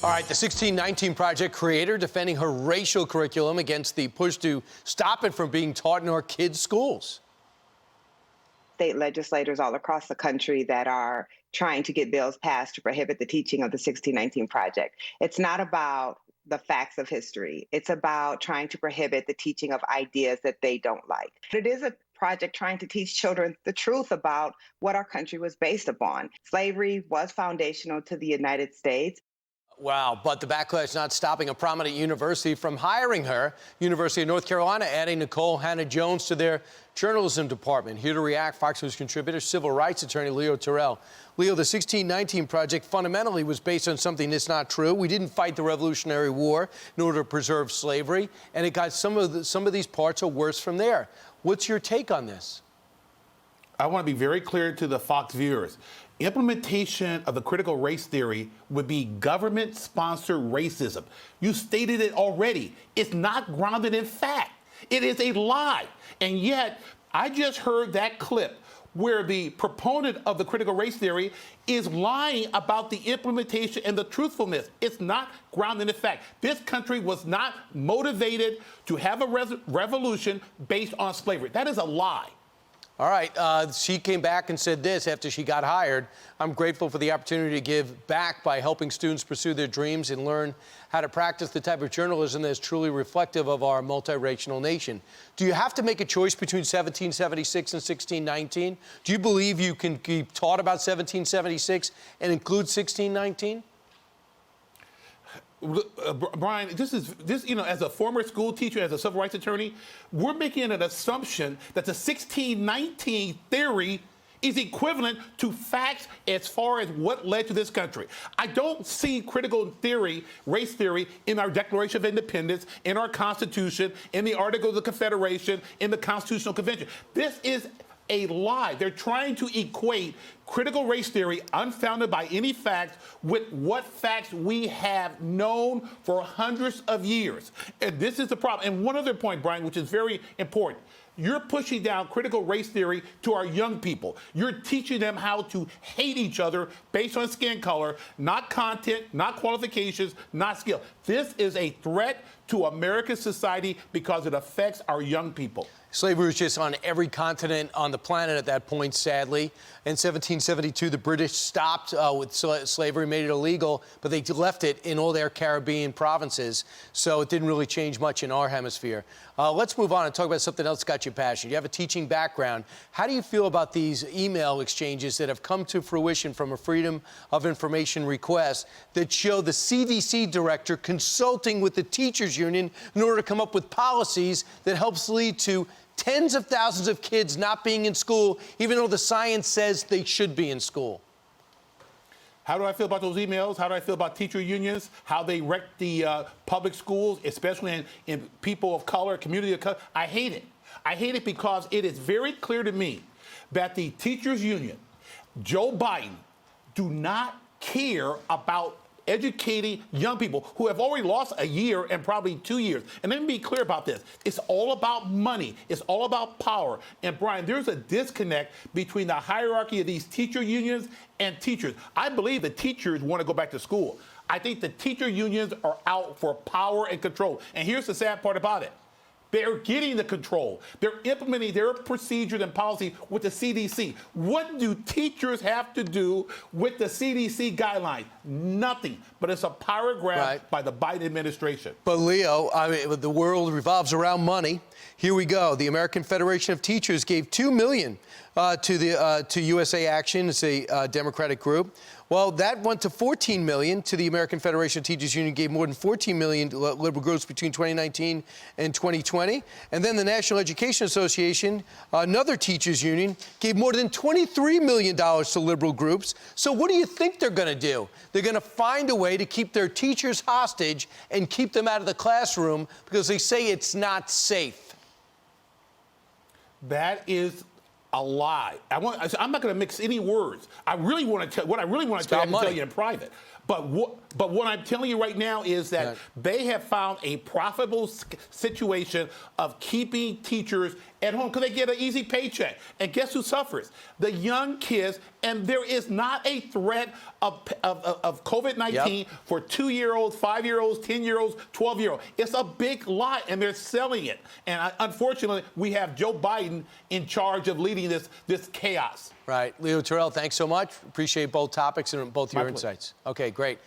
All right, the 1619 Project creator defending her racial curriculum against the push to stop it from being taught in our kids' schools. State legislators all across the country that are trying to get bills passed to prohibit the teaching of the 1619 Project. It's not about the facts of history. It's about trying to prohibit the teaching of ideas that they don't like. It is a project trying to teach children the truth about what our country was based upon. Slavery was foundational to the United States. Wow, but the backlash not stopping a prominent university from hiring her. University of North Carolina adding Nicole Hannah-Jones to their journalism department. Here to react, Fox News contributor, civil rights attorney Leo Terrell. Leo, the 1619 Project fundamentally was based on something that's not true. We didn't fight the Revolutionary War in order to preserve slavery, and it got some of these parts are worse from there. What's your take on this? I want to be very clear to the Fox viewers. Implementation of the critical race theory would be government-sponsored racism. You stated it already. It's not grounded in fact. It is a lie. And yet, I just heard that clip where the proponent of the critical race theory is lying about the implementation and the truthfulness. It's not grounded in fact. This country was not motivated to have a revolution based on slavery. That is a lie. All right, she came back and said this after she got hired. I'm grateful for the opportunity to give back by helping students pursue their dreams and learn how to practice the type of journalism that is truly reflective of our multiracial nation. Do you have to make a choice between 1776 and 1619? Do you believe you can be taught about 1776 and include 1619? Brian, this, as a former school teacher, as a civil rights attorney, we're making an assumption that the 1619 theory is equivalent to facts as far as what led to this country. I don't see critical theory, race theory, in our Declaration of Independence, in our Constitution, in the Articles of Confederation, in the Constitutional Convention. This is a lie. They're trying to equate critical race theory, unfounded by any facts, with what facts we have known for hundreds of years. And this is the problem. And one other point, Brian, which is very important. You're pushing down critical race theory to our young people. You're teaching them how to hate each other based on skin color, not content, not qualifications, not skill. This is a threat to American society because it affects our young people. Slavery was just on every continent on the planet at that point, sadly. In 1772, the British stopped with slavery, made it illegal, but they left it in all their Caribbean provinces, so it didn't really change much in our hemisphere. Let's move on and talk about something else that got you passionate. You have a teaching background. How do you feel about these email exchanges that have come to fruition from a Freedom of Information request that show the CDC director consulting with the teachers union in order to come up with policies that helps lead to tens of thousands of kids not being in school, even though the science says they should be in school? How do I feel about those emails? How do I feel about teacher unions? How they wreck the public schools, especially in people of color, community of color? I hate it. I hate it because it is very clear to me that the teachers union, Joe Biden, do not care about educating young people who have already lost a year and probably 2 years. And let me be clear about this. It's all about money. It's all about power. And Brian, there's a disconnect between the hierarchy of these teacher unions and teachers. I believe the teachers want to go back to school. I think the teacher unions are out for power and control. And here's the sad part about it. They're getting the control. They're implementing their procedures and policy with the CDC. What do teachers have to do with the CDC guidelines? Nothing. But it's a power grab by the Biden administration. But Leo, I mean, the world revolves around money. Here we go. The American Federation of Teachers gave $2 million to USA Action. It's a Democratic group. Well, that went to $14 million to the American Federation of Teachers Union, gave more than $14 million to liberal groups between 2019 and 2020. And then the National Education Association, another teachers union, gave more than $23 million to liberal groups. So what do you think they're going to do? They're going to find a way to keep their teachers hostage and keep them out of the classroom because they say it's not safe. That is a lie. I'm not going to mix any words. I really want to tell what I really want to tell you in private. But what I'm telling you right now is that they have found a profitable situation of keeping teachers at home because they get an easy paycheck. And guess who suffers? The young kids. And there is not a threat of COVID-19 for 2-year-olds, 5-year-olds, 10-year-olds, 12-year-olds. It's a big lie, and they're selling it. And unfortunately, we have Joe Biden in charge of leading this chaos. Right. Leo Terrell, thanks so much. Appreciate both topics and both your insights. Okay, great.